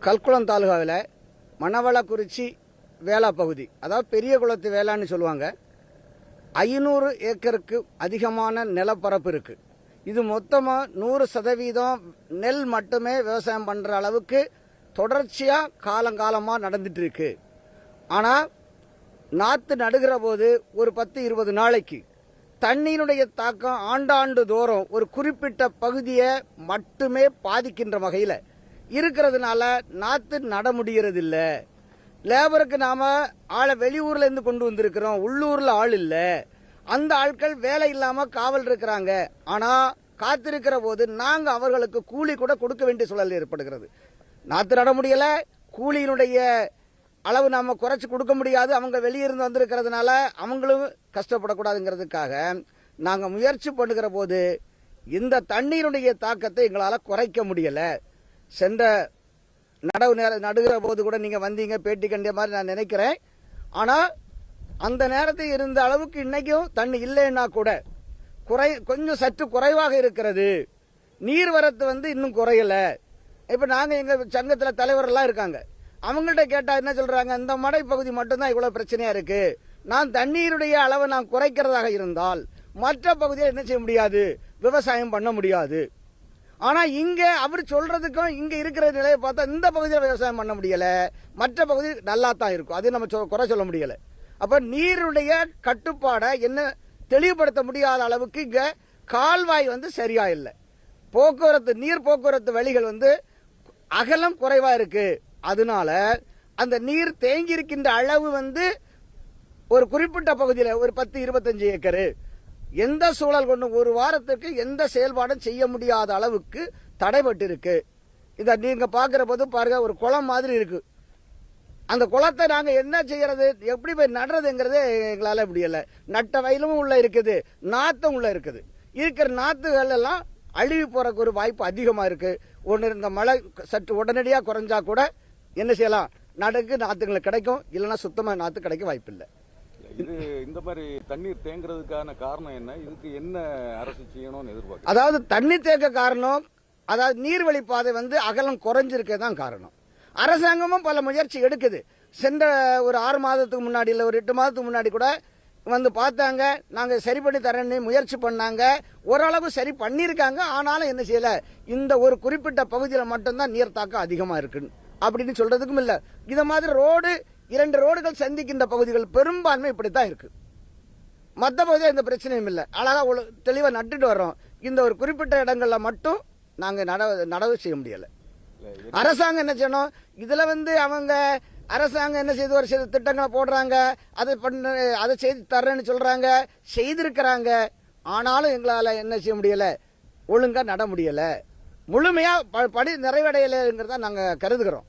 கல்குளம் தாலுகாவில் மணவளக்குறிச்சி வேளா பகுதி, அதாவது பெரிய குளத்து வேளான்னு சொல்லுவாங்க. 500 ஏக்கருக்கு அதிகமான நிலப்பரப்பு இருக்குது. இது மொத்தமாக 100% நெல் மட்டுமே விவசாயம் பண்ணுற அளவுக்கு தொடர்ச்சியாக காலங்காலமாக நடந்துட்டு இருக்கு. ஆனால் நாற்று நடுகிற போது ஒரு 10-20 நாளைக்கு தண்ணீருடைய தாக்கம் ஆண்டாண்டு தோறும் ஒரு குறிப்பிட்ட பகுதியை மட்டுமே பாதிக்கின்ற வகையில் இருக்கிறதுனால நாற்று நட முடியறதில்ல. லேபருக்கு நாம ஆளை வெளியூர்ல இருந்து கொண்டு வந்திருக்கிறோம், உள்ளூர்ல ஆள் இல்ல. அந்த ஆட்கள் வேலை இல்லாம காவல் இருக்கிறாங்க. ஆனா காத்திருக்கிற போது நாங்க அவர்களுக்கு கூலி கூட கொடுக்க வேண்டிய சூழல் ஏற்படுகிறது. நாற்று நட முடியல, கூலியினுடைய அளவு நாம குறைச்சு கொடுக்க முடியாது. அவங்க வெளியிருந்து வந்திருக்கிறதுனால அவங்களும் கஷ்டப்படக்கூடாதுங்கிறதுக்காக நாங்க முயற்சி பண்ணுகிற போது இந்த தண்ணீருடைய தாக்கத்தை எங்களால் குறைக்க முடியல. சென்ற நடுகிற போது கூட நீங்க வந்தீங்க, பேட்டி கண்டிய மாதிரி நான் நினைக்கிறேன். ஆனா அந்த நேரத்தில் இருந்த அளவுக்கு இன்னைக்கும் தண்ணி இல்லைன்னா கூட கொஞ்சம் சற்று குறைவாக இருக்கிறது. நீர்வரத்து இன்னும் குறையல. இப்ப நாங்க எங்க சங்கத்துல தலைவர் எல்லாம் இருக்காங்க, அவங்கள்ட்ட கேட்டா என்ன சொல்றாங்க, இந்த மடை பகுதி மட்டும்தான் இவ்வளவு பிரச்சனையா இருக்கு. நான் தண்ணீருடைய அளவை நான் குறைக்கிறதாக இருந்தால் மற்ற பகுதியை என்ன செய்ய முடியாது, விவசாயம் பண்ண முடியாது. ஆனா இங்க அவர் சொல்றதுக்கும் இங்க இருக்கிற நிலையை பார்த்தா இந்த பகுதியில் விவசாயம் பண்ண முடியல, மற்ற பகுதி நல்லா தான் இருக்கும். அது நம்ம குறை சொல்ல முடியல. அப்ப நீருடைய கட்டுப்பாடை என்ன தெளிவுபடுத்த முடியாத அளவுக்கு இங்க கால்வாய் சரியா இல்லை. நீர் போக்குவரத்து வழிகள் அகலம் குறைவா இருக்கு. அதனால அந்த நீர் தேங்கி இருக்கின்ற அளவு ஒரு குறிப்பிட்ட பகுதியில் ஒரு 10-25 ஏக்கரு எந்த சூழல் கொண்டு ஒரு வாரத்துக்கு எந்த செயல்பாடும் செய்ய முடியாத அளவுக்கு தடைபட்டு இருக்கு. இத நீங்க பாக்குற போது பாருங்க, ஒரு குளம் மாதிரி இருக்கு. அந்த குளத்தை நாங்க என்ன செய்யறது, எப்படி போய் நடுறதுங்கிறதே எங்களால முடியல. நட்ட வயலும் உள்ள இருக்குது, நாத்தும் உள்ள இருக்குது. இருக்கிற நாத்துகள் எல்லாம் அழுவி போறதுக்கு ஒரு வாய்ப்பு அதிகமா இருக்கு. ஒன்னு இந்த மழை சற்று உடனடியா குறைஞ்சா கூட என்ன செய்யலாம், நடுக்கு நாத்துங்களுக்கு கிடைக்கும், இல்லைன்னா சுத்தமா நாத்து கிடைக்க வாய்ப்பு இல்லை. இது இந்த மாதிரி தண்ணீர் தேங்குறதுக்கான காரணம் என்ன, இதுக்கு என்ன அரசு செய்யணும்னு எதிர்பார்க்க? அதாவது தண்ணீர் தேக்க காரணம், அதாவது நீர்வழி பாதை அகலம் குறைஞ்சிருக்கதான் காரணம். அரசாங்கமும் பல முயற்சி எடுக்குது. சென்ற ஒரு 6 மாதத்துக்கு முன்னாடி இல்ல ஒரு 8 மாதத்துக்கு முன்னாடி கூட பார்த்தாங்க, நாங்க சரி பண்ணி தரேன்னு முயற்சி பண்ணாங்க. ஓரளவு சரி பண்ணிருக்காங்க. ஆனாலும் என்ன செய்யல, இந்த ஒரு குறிப்பிட்ட பகுதியில் மட்டும்தான் நீர் தாக்கம் அதிகமா இருக்கு அப்படின்னு சொல்றதுக்கும் இல்ல. இத மாதிரி ரோடு 2 ரோடுகள் சந்திக்கின்ற பகுதிகள் பெரும்பான்மை இப்படித்தான் இருக்கு. மற்ற பகுதியில் எந்த பிரச்சனையும் இல்லை, அழகா தெளிவா நட்டுட்டு வர்றோம். இந்த ஒரு குறிப்பிட்ட இடங்கள்ல மட்டும் நாங்க நடவு செய்ய முடியல. அரசாங்கம் என்ன செய்யணும், இதுல அவங்க அரசாங்கம் என்ன செய்து ஒரு சில திட்டங்களை போடுறாங்க, அதை செய்து தர்றேன்னு சொல்றாங்க, செய்திருக்கிறாங்க. ஆனாலும் எங்களால என்ன செய்ய முடியல, ஒழுங்கா நட முடியல, முழுமையா படி நிறைவடையலைங்கிறத நாங்க கருதுகிறோம்.